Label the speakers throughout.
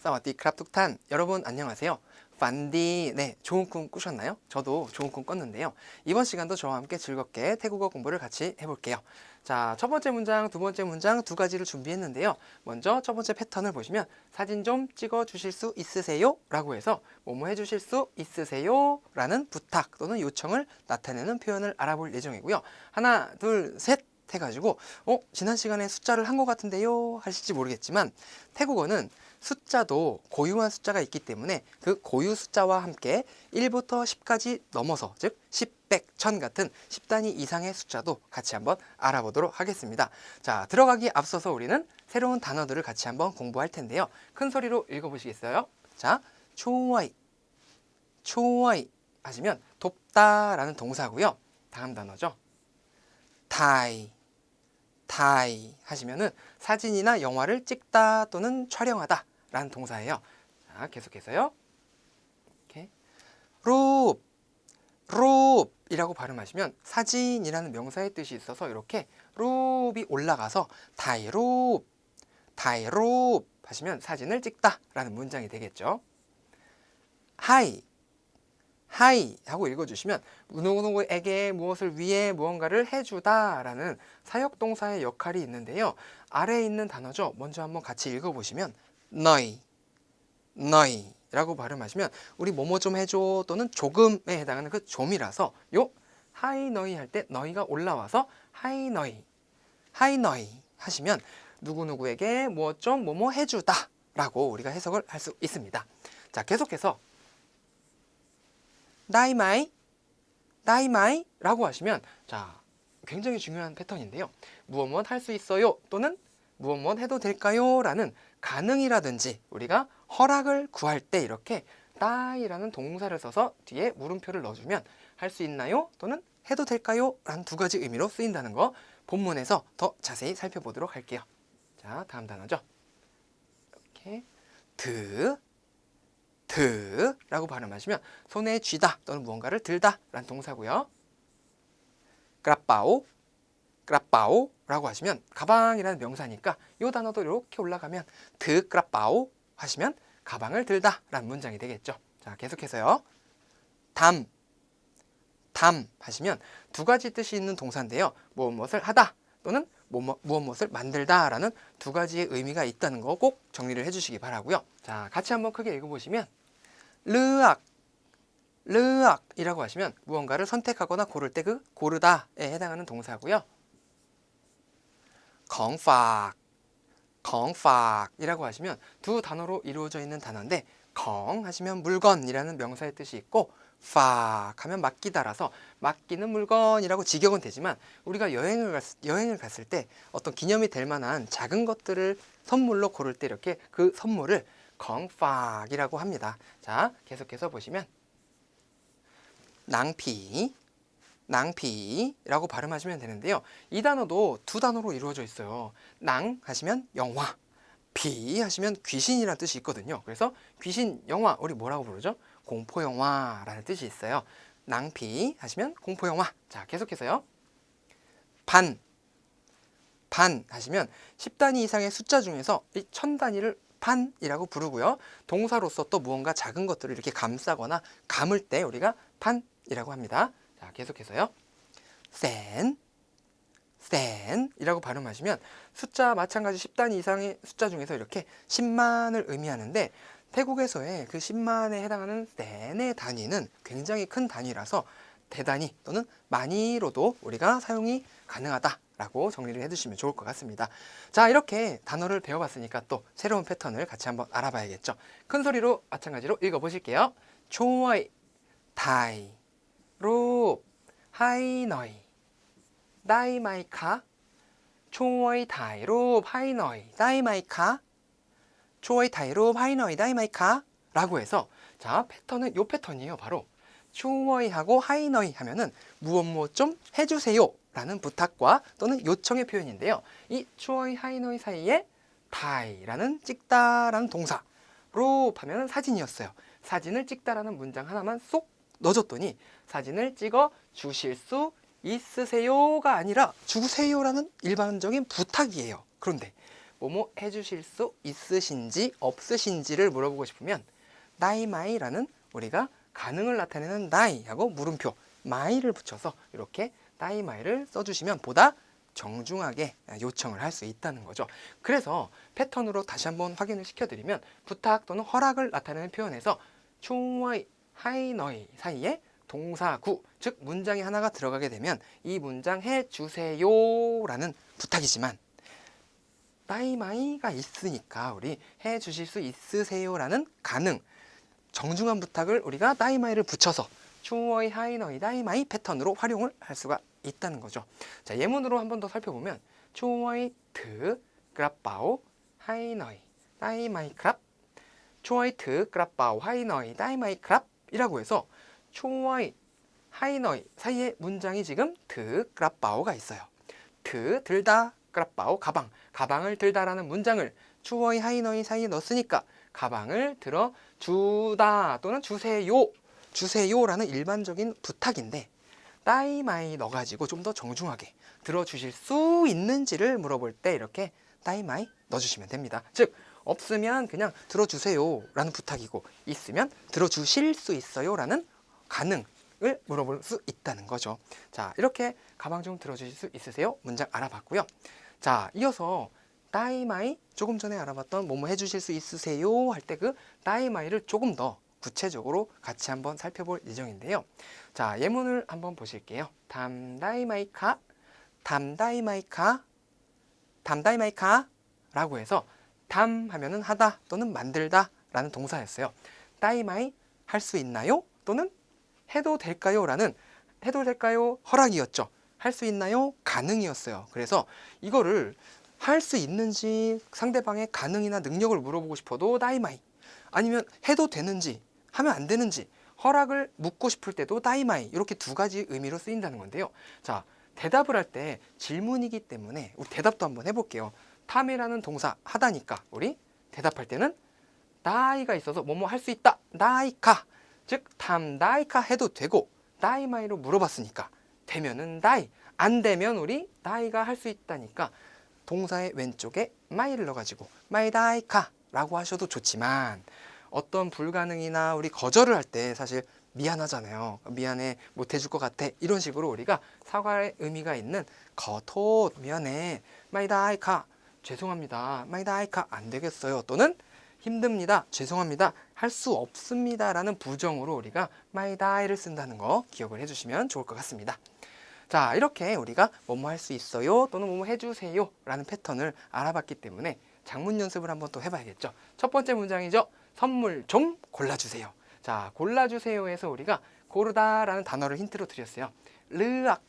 Speaker 1: 사와디크랍 툭탄. 여러분 안녕하세요. 반디. 네, 좋은 꿈 꾸셨나요? 저도 좋은 꿈 꿨는데요. 이번 시간도 저와 함께 즐겁게 태국어 공부를 같이 해볼게요. 자, 첫 번째 문장, 두 번째 문장 두 가지를 준비했는데요. 먼저 첫 번째 패턴을 보시면 사진 좀 찍어 주실 수 있으세요? 라고 해서 뭐뭐 해주실 수 있으세요? 라는 부탁 또는 요청을 나타내는 표현을 알아볼 예정이고요. 하나, 둘, 셋 해가지고 지난 시간에 숫자를 한 것 같은데요 하실지 모르겠지만 태국어는 숫자도 고유한 숫자가 있기 때문에 그 고유 숫자와 함께 1부터 10까지 넘어서 즉 10, 100, 1000 같은 10단위 이상의 숫자도 같이 한번 알아보도록 하겠습니다. 자, 들어가기 앞서서 우리는 새로운 단어들을 같이 한번 공부할 텐데요. 큰 소리로 읽어보시겠어요? 자, 초와이, 초와이 하시면 돕다라는 동사고요. 다음 단어죠. 타이, 타이 하시면은 사진이나 영화를 찍다 또는 촬영하다 라는 동사예요. 자, 계속해서요. 이렇게 룹, 룹이라고 발음하시면 사진이라는 명사의 뜻이 있어서 이렇게 룹이 올라가서 타이룹, 타이룹 하시면 사진을 찍다 라는 문장이 되겠죠. 하이, 하이 하고 읽어주시면 누구누구에게 무엇을 위해 무언가를 해주다 라는 사역동사의 역할이 있는데요. 아래에 있는 단어죠. 먼저 한번 같이 읽어보시면 너희, 너희 라고 발음하시면 우리 뭐뭐 좀 해줘 또는 조금에 해당하는 그 좀이라서 요 하이 너희 할 때 너희가 올라와서 하이 너희, 하이 너희 하시면 누구누구에게 무엇 좀 뭐뭐 해주다 라고 우리가 해석을 할 수 있습니다. 자, 계속해서 다이마이, 다이마이 라고 하시면 자, 굉장히 중요한 패턴인데요. 무엇 할 수 있어요 또는 무엇 해도 될까요 라는 가능이라든지 우리가 허락을 구할 때 이렇게 다이라는 동사를 써서 뒤에 물음표를 넣어주면 할 수 있나요 또는 해도 될까요 라는 두 가지 의미로 쓰인다는 거 본문에서 더 자세히 살펴보도록 할게요. 자, 다음 단어죠. 이렇게 드라고 발음하시면 손에 쥐다 또는 무언가를 들다 라는 동사고요. 그라빠오, 그라빠오 라고 하시면 가방이라는 명사니까 이 단어도 이렇게 올라가면 그라빠오 하시면 가방을 들다 라는 문장이 되겠죠. 자, 계속해서요. 담 하시면 두 가지 뜻이 있는 동사인데요. 무엇을 하다 또는 무엇을 만들다 라는 두 가지의 의미가 있다는 거 꼭 정리를 해주시기 바라고요. 자, 같이 한번 크게 읽어보시면 르악, 르악이라고 하시면 무언가를 선택하거나 고를 때 그 고르다에 해당하는 동사고요. 컹팍, 컹팍이라고 하시면 두 단어로 이루어져 있는 단어인데 컹 하시면 물건이라는 명사의 뜻이 있고 팍 하면 맡기다라서 맡기는 물건이라고 직역은 되지만 우리가 여행을 갔을 때 어떤 기념이 될 만한 작은 것들을 선물로 고를 때 이렇게 그 선물을 컹팍이라고 합니다. 자, 계속해서 보시면 낭피, 낭피라고 발음하시면 되는데요. 이 단어도 두 단어로 이루어져 있어요. 낭 하시면 영화, 피 하시면 귀신이라는 뜻이 있거든요. 그래서 귀신 영화 우리 뭐라고 부르죠? 공포영화라는 뜻이 있어요. 낭피 하시면 공포영화. 자, 계속해서요. 반 하시면 10단위 이상의 숫자 중에서 이 1000단위를 판이라고 부르고요. 동사로서 또 무언가 작은 것들을 이렇게 감싸거나 감을 때 우리가 판이라고 합니다. 자, 계속해서요. 센이라고 발음하시면 숫자 마찬가지 10단위 이상의 숫자 중에서 이렇게 10만을 의미하는데 태국에서의 그 10만에 해당하는 센의 단위는 굉장히 큰 단위라서 대단위 또는 많이로도 우리가 사용이 가능하다라고 정리를 해두시면 좋을 것 같습니다. 자, 이렇게 단어를 배워봤으니까 또 새로운 패턴을 같이 한번 알아봐야겠죠. 큰 소리로 마찬가지로 읽어보실게요. 초이, 타이, 룹, 하이 너이, 다이 마이카, 초이 타이, 룹, 하이 너이, 다이 마이카, 초이 타이, 룹, 하이 너이, 다이 마이카 라고 해서 자, 패턴은 요 패턴이에요. 바로 초이하고 하이너이 하면은 무엇 좀 해주세요 라는 부탁과 또는 요청의 표현인데요. 이 초이 하이너이 사이에 타이라는 찍다라는 동사, 로 하면은 사진이었어요. 사진을 찍다라는 문장 하나만 쏙 넣어줬더니 사진을 찍어 주실 수 있으세요가 아니라 주세요라는 일반적인 부탁이에요. 그런데 뭐뭐 해주실 수 있으신지 없으신지를 물어보고 싶으면 다이마이라는 우리가 가능을 나타내는 다이하고 물음표 마이를 붙여서 이렇게 다이마이를 써주시면 보다 정중하게 요청을 할 수 있다는 거죠. 그래서 패턴으로 다시 한번 확인을 시켜드리면 부탁 또는 허락을 나타내는 표현에서 충와이, 하이너이 사이에 동사구, 즉 문장이 하나가 들어가게 되면 이 문장 해주세요라는 부탁이지만 다이마이가 있으니까 우리 해주실 수 있으세요라는 가능, 정중한 부탁을 우리가 다이마이를 붙여서 충워이 하이너이 다이마이 패턴으로 활용을 할 수가 있다는 거죠. 자, 예문으로 한 번 더 살펴보면 충워이 트 그라빠오 하이너이 다이마이 크랍 충워이 트 그라빠오 하이너이 다이마이 크랍 이라고 해서 충워이 하이너이 사이에 문장이 지금 트 그라빠오가 있어요. 트 들다 그라빠오 가방, 가방을 들다라는 문장을 충워이 하이너이 사이에 넣었으니까 가방을 들어 주다 또는 주세요, 주세요라는 일반적인 부탁인데 다이마이 넣어가지고 좀 더 정중하게 들어주실 수 있는지를 물어볼 때 이렇게 다이마이 넣어주시면 됩니다. 즉 없으면 그냥 들어주세요라는 부탁이고 있으면 들어주실 수 있어요라는 가능을 물어볼 수 있다는 거죠. 자, 이렇게 가방 좀 들어주실 수 있으세요? 문장 알아봤고요. 자, 이어서 다이마이 조금 전에 알아봤던 뭐뭐 해주실 수 있으세요 할 때 그 다이마이를 조금 더 구체적으로 같이 한번 살펴볼 예정인데요. 자, 예문을 한번 보실게요. 담다이마이카, 담다이마이카, 담다이마이카 라고 해서 담 하면은 하다 또는 만들다 라는 동사였어요. 다이마이 할 수 있나요? 또는 해도 될까요? 라는 해도 될까요? 허락이었죠. 할 수 있나요? 가능이었어요. 그래서 이거를 할 수 있는지 상대방의 가능이나 능력을 물어보고 싶어도 다이마이, 아니면 해도 되는지 하면 안 되는지 허락을 묻고 싶을 때도 다이마이, 이렇게 두 가지 의미로 쓰인다는 건데요. 자, 대답을 할 때 질문이기 때문에 우리 대답도 한번 해볼게요. 탐이라는 동사 하다니까 우리 대답할 때는 다이가 있어서 뭐뭐 할 수 있다, 다이카, 즉 탐 다이카 해도 되고 다이마이로 물어봤으니까 되면은 다이, 안 되면 우리 다이가 할 수 있다니까 동사의 왼쪽에 마이를 넣어가지고 마이 다이카 라고 하셔도 좋지만 어떤 불가능이나 우리 거절을 할 때 사실 미안하잖아요. 미안해, 못 해줄 것 같아, 이런 식으로 우리가 사과의 의미가 있는 거토 미안해, 마이 다이카 죄송합니다, 마이 다이카 안 되겠어요, 또는 힘듭니다, 죄송합니다, 할 수 없습니다 라는 부정으로 우리가 마이 다이를 쓴다는 거 기억을 해주시면 좋을 것 같습니다. 자, 이렇게 우리가 뭐뭐 할 수 있어요 또는 뭐뭐 해주세요 라는 패턴을 알아봤기 때문에 장문 연습을 한번 또 해봐야겠죠. 첫 번째 문장이죠. 선물 좀 골라주세요. 자, 골라주세요에서 우리가 고르다 라는 단어를 힌트로 드렸어요. 르악,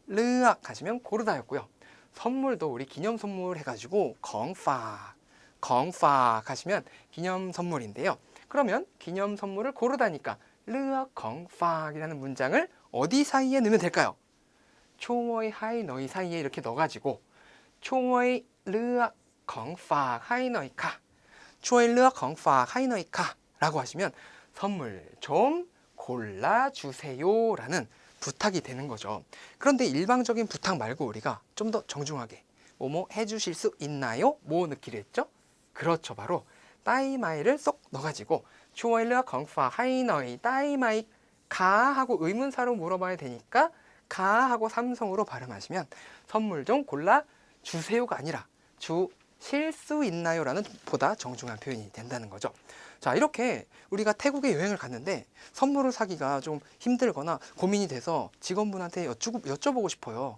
Speaker 1: 르악 하시면 고르다였고요. 선물도 우리 기념 선물 해가지고 건파, 건파 하시면 기념 선물인데요. 그러면 기념 선물을 고르다니까 르악 건파이라는 문장을 어디 사이에 넣으면 될까요? 총어의 하이 너희 사이에 이렇게 넣어가지고 총어의 르악 건파 하이 너희 카, 총어의 르악 건파 하이 너희 카 라고 하시면 선물 좀 골라주세요 라는 부탁이 되는 거죠. 그런데 일방적인 부탁 말고 우리가 좀 더 정중하게 뭐뭐 해주실 수 있나요? 뭐 넣기로 했죠? 그렇죠, 바로 다이마이를 쏙 넣어가지고 총어의 르악 건파 하이 너희 다이마이 가 하고 의문사로 물어봐야 되니까 가 하고 삼성으로 발음하시면 선물 좀 골라주세요가 아니라 주실 수 있나요? 라는 보다 정중한 표현이 된다는 거죠. 자, 이렇게 우리가 태국에 여행을 갔는데 선물을 사기가 좀 힘들거나 고민이 돼서 직원분한테 여쭤보고 싶어요.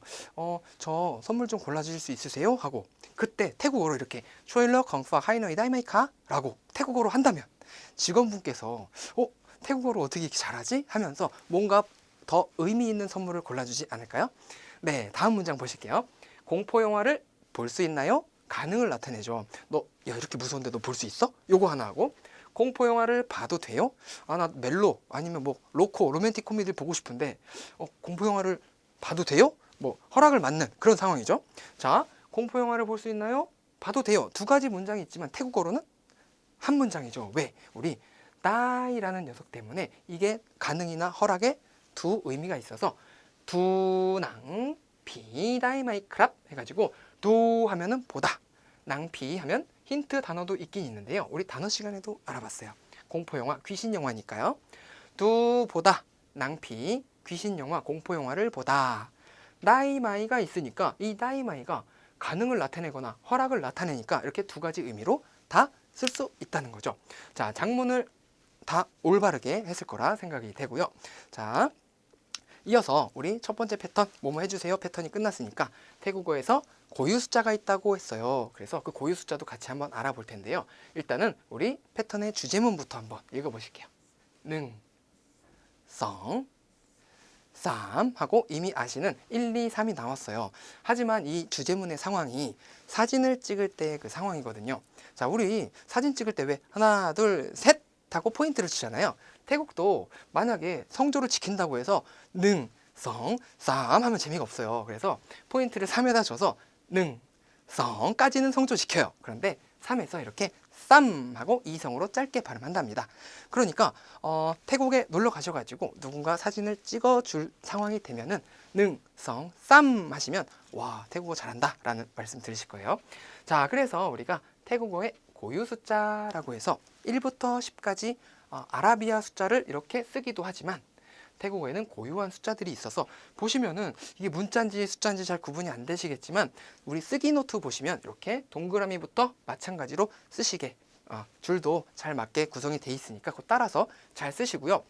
Speaker 1: 저 선물 좀 골라주실 수 있으세요? 하고 그때 태국어로 이렇게 초일러 건파 하이너이 다이마이카 라고 태국어로 한다면 직원분께서 태국어로 어떻게 이렇게 잘하지? 하면서 뭔가 더 의미 있는 선물을 골라주지 않을까요? 네, 다음 문장 보실게요. 공포 영화를 볼 수 있나요? 가능을 나타내죠. 야, 이렇게 무서운데 너 볼 수 있어? 요거 하나 하고, 공포 영화를 봐도 돼요? 나 멜로 아니면 뭐 로코 로맨틱 코미디를 보고 싶은데 공포 영화를 봐도 돼요? 뭐 허락을 받는 그런 상황이죠. 자, 공포 영화를 볼 수 있나요? 봐도 돼요. 두 가지 문장이 있지만 태국어로는 한 문장이죠. 왜? 우리 다이라는 녀석 때문에 이게 가능이나 허락에 두 의미가 있어서 두낭 비다이마이 크랍 해가지고 두 하면은 보다, 낭피 하면 힌트 단어도 있긴 있는데요. 우리 단어 시간에도 알아봤어요. 공포영화, 귀신영화니까요. 두 보다, 낭피, 귀신영화, 공포영화를 보다. 나이마이가 있으니까 이 나이마이가 가능을 나타내거나 허락을 나타내니까 이렇게 두 가지 의미로 다 쓸 수 있다는 거죠. 자, 장문을 다 올바르게 했을 거라 생각이 되고요. 자, 이어서 우리 첫 번째 패턴, 뭐뭐 해주세요 패턴이 끝났으니까 태국어에서 고유 숫자가 있다고 했어요. 그래서 그 고유 숫자도 같이 한번 알아볼 텐데요. 일단은 우리 패턴의 주제문부터 한번 읽어보실게요. 능, 성, 쌈 하고 이미 아시는 1, 2, 3이 나왔어요. 하지만 이 주제문의 상황이 사진을 찍을 때 그 상황이거든요. 자, 우리 사진 찍을 때 왜 하나, 둘, 셋 하고 포인트를 치잖아요. 태국도 만약에 성조를 지킨다고 해서 능, 성, 쌈 하면 재미가 없어요. 그래서 포인트를 3에다 줘서 능, 성까지는 성조 지켜요. 그런데 3에서 이렇게 쌈하고 이성으로 짧게 발음한답니다. 그러니까 태국에 놀러 가셔가지고 누군가 사진을 찍어줄 상황이 되면은 능, 성, 쌈 하시면 와, 태국어 잘한다 라는 말씀 들으실 거예요. 자, 그래서 우리가 태국어의 고유 숫자라고 해서 1부터 10까지 아라비아 숫자를 이렇게 쓰기도 하지만 태국어에는 고유한 숫자들이 있어서 보시면은 이게 문자인지 숫자인지 잘 구분이 안 되시겠지만 우리 쓰기 노트 보시면 이렇게 동그라미부터 마찬가지로 쓰시게 줄도 잘 맞게 구성이 돼 있으니까 그거 따라서 잘 쓰시고요.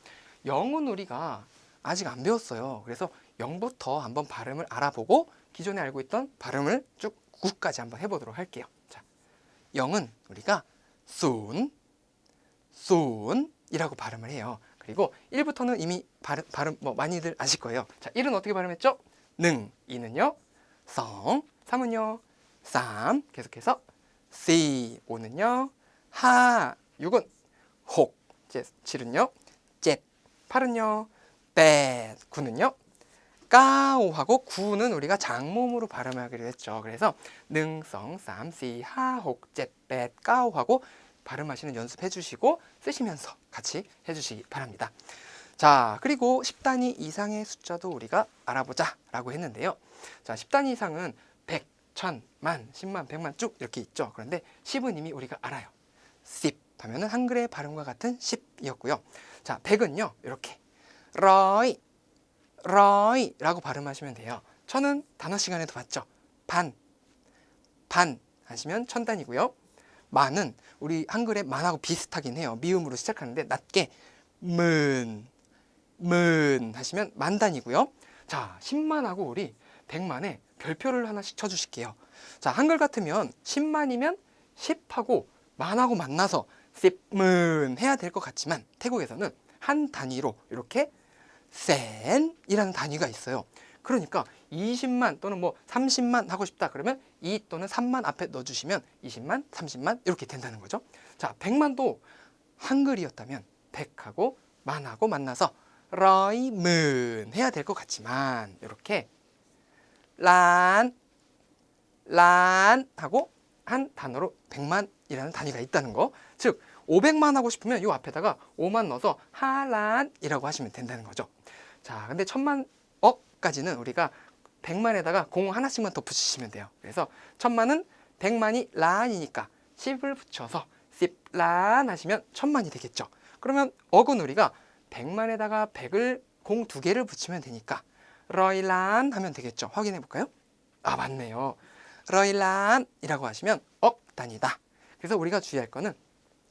Speaker 1: 영은 우리가 아직 안 배웠어요. 그래서 0부터 한번 발음을 알아보고 기존에 알고 있던 발음을 쭉 9까지 한번 해보도록 할게요. 자, 0은 우리가 순, 순이라고 발음을 해요. 그리고 1부터는 이미 발음 뭐 많이들 아실 거예요. 자, 1은 어떻게 발음했죠? 능, 2는요? 성, 3은요? 쌈, 계속해서 시, 5는요? 하, 6은 혹, 7은요? 잽, 8은요? 뱃, 9는요? 까오하고 9는 우리가 장모음으로 발음하기로 했죠. 그래서 능, 성, 쌈, 시, 하, 혹, 잽, 뱃, 까오하고 발음하시는 연습해 주시고 쓰시면서 같이 해주시기 바랍니다. 자, 그리고 10단위 이상의 숫자도 우리가 알아보자 라고 했는데요. 자, 10단위 이상은 100, 1000, 만, 10만, 100만 쭉 이렇게 있죠. 그런데 10은 이미 우리가 알아요. 10 하면은 한글의 발음과 같은 10이었고요. 자, 100은요 이렇게 러이, 러이 라고 발음하시면 돼요. 1000은 단어 시간에도 봤죠. 반, 반 하시면 1000단이고요. 만은 우리 한글의 만하고 비슷하긴 해요. 미음으로 시작하는데 낮게 문, 문 하시면 만단이고요. 자, 10만하고 우리 100만에 별표를 하나씩 쳐주실게요. 자, 한글 같으면 10만이면 10하고 만하고 만나서 10문 해야 될 것 같지만 태국에서는 한 단위로 이렇게 센이라는 단위가 있어요. 그러니까 20만 또는 뭐 30만 하고 싶다 그러면 2 또는 3만 앞에 넣어주시면 20만, 30만 이렇게 된다는 거죠. 자, 100만도 한글이었다면 100하고 만하고 만나서 러이문 해야 될 것 같지만 이렇게 란, 란 하고 한 단어로 100만이라는 단위가 있다는 거. 즉 500만 하고 싶으면 이 앞에다가 5만 넣어서 하란이라고 하시면 된다는 거죠. 자, 근데 1000만억까지는 우리가 100만에다가 공 하나씩만 더 붙이시면 돼요. 그래서 1000만은 100만이 란이니까 10을 붙여서 10란 하시면 1000만이 되겠죠. 그러면 억은 우리가 100만에다가 100을 공 2개를 붙이면 되니까 러이란 하면 되겠죠. 확인해 볼까요? 아, 맞네요. 러이란이라고 하시면 억 단위다. 그래서 우리가 주의할 거는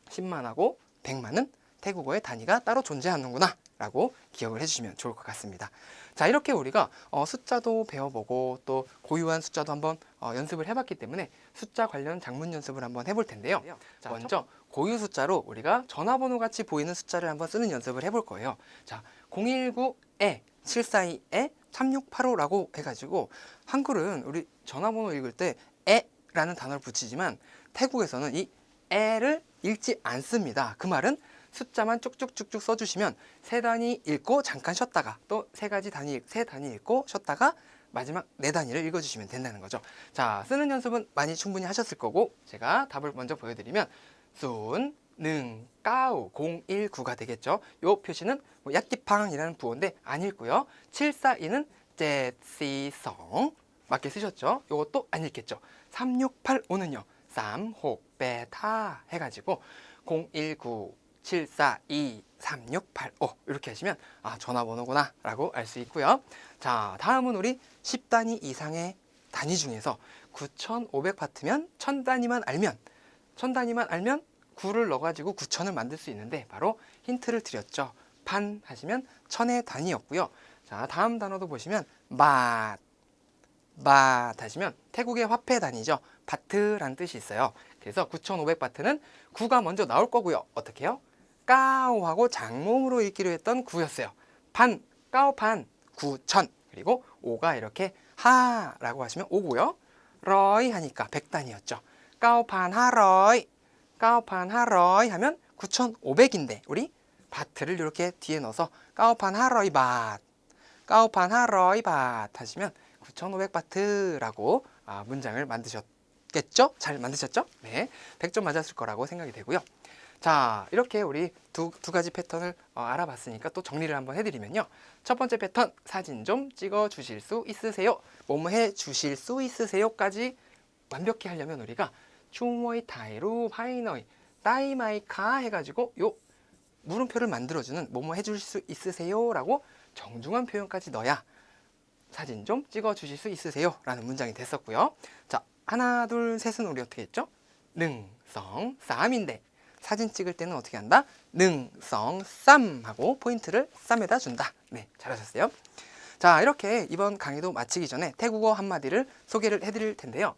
Speaker 1: 10만하고 100만은 태국어의 단위가 따로 존재하는구나 라고 기억을 해주시면 좋을 것 같습니다. 자, 이렇게 우리가 숫자도 배워보고 또 고유한 숫자도 한번 연습을 해봤기 때문에 숫자 관련 장문 연습을 한번 해볼 텐데요. 자, 먼저 고유 숫자로 우리가 전화번호 같이 보이는 숫자를 한번 쓰는 연습을 해볼 거예요. 자, 019에 742에 3685라고 해가지고 한글은 우리 전화번호 읽을 때 에라는 단어를 붙이지만 태국에서는 이 에를 읽지 않습니다. 그 말은 숫자만 쭉쭉쭉쭉 써주시면 세 단위 읽고 잠깐 쉬었다가 또 세 단위 읽고 쉬었다가 마지막 네 단위를 읽어주시면 된다는 거죠. 자, 쓰는 연습은 많이 충분히 하셨을 거고 제가 답을 먼저 보여드리면 순, 능, 까우, 019가 되겠죠. 요 표시는 뭐 야끼팡이라는 부호인데 안 읽고요. 742는 제시성 맞게 쓰셨죠. 요것도 안 읽겠죠. 3685는요. 3혹8타 해가지고 019-742-3685 이렇게 하시면 전화번호구나 라고 알 수 있고요. 자, 다음은 우리 10단위 이상의 단위 중에서 9500바트면 1000단위만 알면 9를 넣어가지고 9000을 만들 수 있는데 바로 힌트를 드렸죠. 판 하시면 1000의 단위였고요. 자, 다음 단어도 보시면 밭 하시면 태국의 화폐 단위죠. 바트라는 뜻이 있어요. 그래서 9500바트는 9가 먼저 나올 거고요. 어떻게 해요? 까오하고 장모음으로 읽기로 했던 9였어요. 까오판 9000 그리고 5가 이렇게 하라고 하시면 5고요. 러이 하니까 100단위였죠. 까오판 하러이 하면 9500인데 우리 바트를 이렇게 뒤에 넣어서 까오판 하러이 밭 하시면 9500바트라고 문장을 만드셨겠죠? 잘 만드셨죠? 네, 100점 맞았을 거라고 생각이 되고요. 자, 이렇게 우리 두 가지 패턴을 알아봤으니까 또 정리를 한번 해드리면요. 첫 번째 패턴, 사진 좀 찍어 주실 수 있으세요? 뭐뭐 해 주실 수 있으세요?까지 완벽히 하려면 우리가 충워이 타이루 파이너이 따이마이카 해가지고 요 물음표를 만들어주는 뭐뭐 해줄 수 있으세요? 라고 정중한 표현까지 넣어야 사진 좀 찍어 주실 수 있으세요? 라는 문장이 됐었고요. 자, 하나, 둘, 셋은 우리 어떻게 했죠? 능성 쌈인데 사진 찍을 때는 어떻게 한다? 능성 쌈 하고 포인트를 쌈에다 준다. 네, 잘하셨어요. 자, 이렇게 이번 강의도 마치기 전에 태국어 한마디를 소개를 해드릴 텐데요.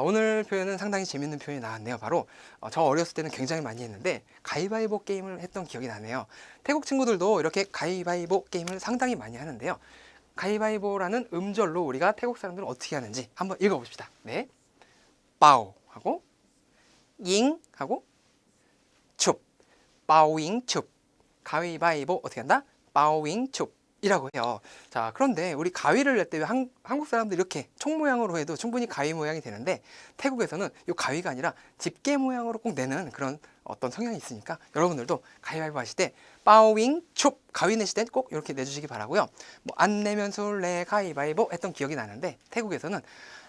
Speaker 1: 오늘 표현은 상당히 재밌는 표현이 나왔네요. 바로 저 어렸을 때는 굉장히 많이 했는데 가위바위보 게임을 했던 기억이 나네요. 태국 친구들도 이렇게 가위바위보 게임을 상당히 많이 하는데요. 가위바위보라는 음절로 우리가 태국 사람들은 어떻게 하는지 한번 읽어봅시다. 네, 빠오 하고 잉 하고 춥, 빠오잉 춥. 가위바위보 어떻게 한다? 빠오잉 춥 이라고 해요. 자, 그런데 우리 가위를 낼 때 한국 사람들 이렇게 총 모양으로 해도 충분히 가위 모양이 되는데 태국에서는 이 가위가 아니라 집게 모양으로 꼭 내는 그런 어떤 성향이 있으니까 여러분들도 가위바위보 하실 때 빠오잉 춥 가위 내실 땐 꼭 이렇게 내주시기 바라고요. 뭐 안 내면 술래 가위바위보 했던 기억이 나는데 태국에서는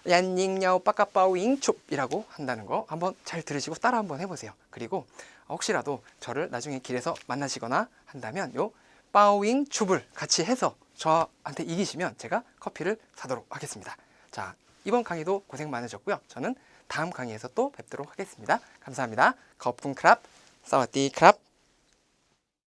Speaker 1: 얀닝냐오 빠까빠오잉 춥이라고 한다는 거 한번 잘 들으시고 따라 한번 해보세요. 그리고 혹시라도 저를 나중에 길에서 만나시거나 한다면 요 빠오잉 춥을 같이 해서 저한테 이기시면 제가 커피를 사도록 하겠습니다. 자, 이번 강의도 고생 많으셨고요. 저는 다음 강의에서 또 뵙도록 하겠습니다. 감사합니다. 거품 크랍, 사와디 크랍.